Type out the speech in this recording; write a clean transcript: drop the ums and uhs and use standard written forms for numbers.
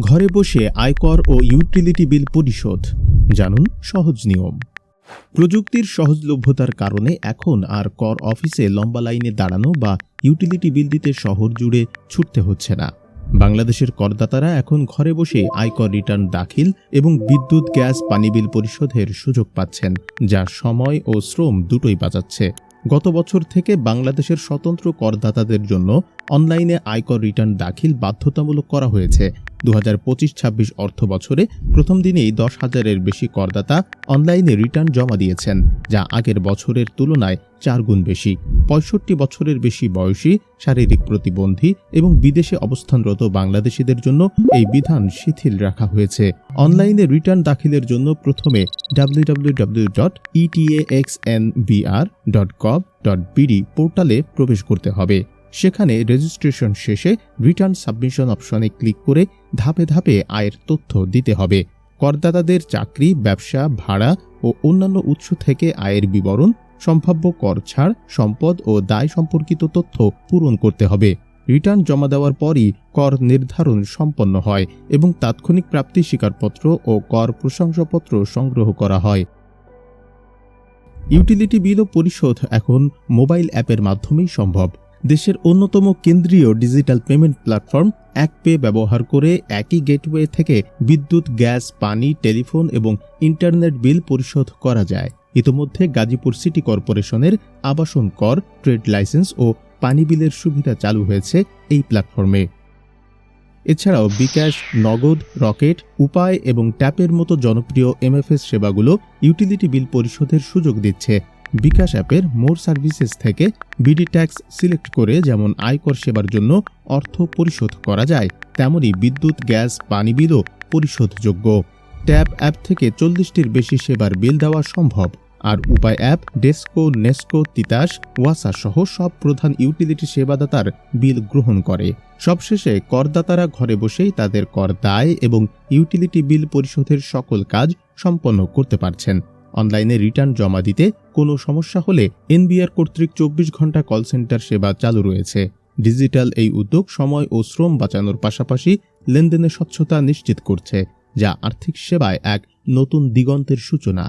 ঘরে বসে আয়কর ও ইউটিলিটি বিল পরিশোধ জানুন সহজ নিয়ম। প্রযুক্তির সহজলভ্যতার কারণে এখন আর কর অফিসে লম্বা লাইনে দাঁড়ানো বা ইউটিলিটি বিল দিতে শহর জুড়ে ছুটতে হচ্ছে না। বাংলাদেশের করদাতারা এখন ঘরে বসে আয়কর রিটার্ন দাখিল এবং বিদ্যুৎ, গ্যাস, পানি বিল পরিশোধের সুযোগ পাচ্ছেন, যা সময় ও শ্রম দুটোই বাঁচাচ্ছে। গত বছর থেকে বাংলাদেশের স্বতন্ত্র করদাতাদের জন্য অনলাইনে আয়কর রিটার্ন দাখিল বাধ্যতামূলক করা হয়েছে। 2025-26 অর্থ বছরে প্রথম দিনেই 10,000-এর বেশি করদাতা অনলাইনে রিটার্ন জমা দিয়েছেন, যা আগের বছরের তুলনায় 4 গুণ বেশি। 65 বছরের বেশি বয়সী, শারীরিক প্রতিবন্ধী এবং বিদেশে অবস্থানরত বাংলাদেশিদের জন্য এই বিধান শিথিল রাখা হয়েছে। অনলাইনে রিটার্ন দাখিলের জন্য প্রথমে www.etaxnbr.gov.bd পোর্টালে প্রবেশ করতে হবে। সেখানে রেজিস্ট্রেশন শেষে রিটার্ন সাবমিশন অপশনে ক্লিক করে ধাপে ধাপে আয়ের তথ্য দিতে হবে। করদাতাদের চাকরি, ব্যবসা, ভাড়া ও অন্যান্য উৎস থেকে আয়ের বিবরণ, সম্ভাব্য কর ছাড়, সম্পদ ও দায় সম্পর্কিত তথ্য পূরণ করতে হবে। রিটার্ন জমা দেওয়ার পরই কর নির্ধারণ সম্পন্ন হয় এবং তাৎক্ষণিক প্রাপ্তি স্বীকারপত্র ও কর প্রশংসাপত্র সংগ্রহ করা হয়। ইউটিলিটি বিল পরিশোধ এখন মোবাইল অ্যাপের মাধ্যমেই সম্ভব। দেশের অন্যতম কেন্দ্রীয় ডিজিটাল পেমেন্ট প্ল্যাটফর্ম একপে ব্যবহার করে একই গেটওয়ে থেকে বিদ্যুৎ, গ্যাস, পানি, টেলিফোন এবং ইন্টারনেট বিল পরিশোধ করা যায়। ইতোমধ্যে গাজীপুর সিটি কর্পোরেশনের আবাসন কর, ট্রেড লাইসেন্স ও পানি বিলের সুবিধা চালু হয়েছে এই প্ল্যাটফর্মে। এছাড়াও বিকাশ, নগদ, রকেট, উপায় এবং ট্যাপের মতো জনপ্রিয় এমএফএস সেবাগুলো ইউটিলিটি বিল পরিশোধের সুযোগ দিচ্ছে। বিকাশ অ্যাপের মোর সার্ভিসেস থেকে বিডি ট্যাক্স সিলেক্ট করে যেমন আয়কর সেবার জন্য অর্থ পরিশোধ করা যায়, তেমনি বিদ্যুৎ, গ্যাস, পানি বিলও পরিশোধযোগ্য। ট্যাপ অ্যাপ থেকে 40টির বেশি সেবার বিল দেওয়া সম্ভব। আর উপায় অ্যাপ ডেসকো, নেসকো, তিতাস, ওয়াসা সহ সব প্রধান ইউটিলিটি সেবাদাতার বিল গ্রহণ করে। সবশেষে করদাতারা ঘরে বসেই তাদের কর দায় এবং ইউটিলিটি বিল পরিশোধের সকল কাজ সম্পন্ন করতে পারছেন। অনলাইনে রিটার্ন জমা দিতে কোনো সমস্যা হলে এনবিআর কর্তৃক 24 ঘন্টা কল সেন্টার সেবা চালু রয়েছে। ডিজিটাল এই উদ্যোগ সময় ও শ্রম বাঁচানোর পাশাপাশি লেনদেনের স্বচ্ছতা নিশ্চিত করছে, যা আর্থিক সেবায় এক নতুন দিগন্তের সূচনা।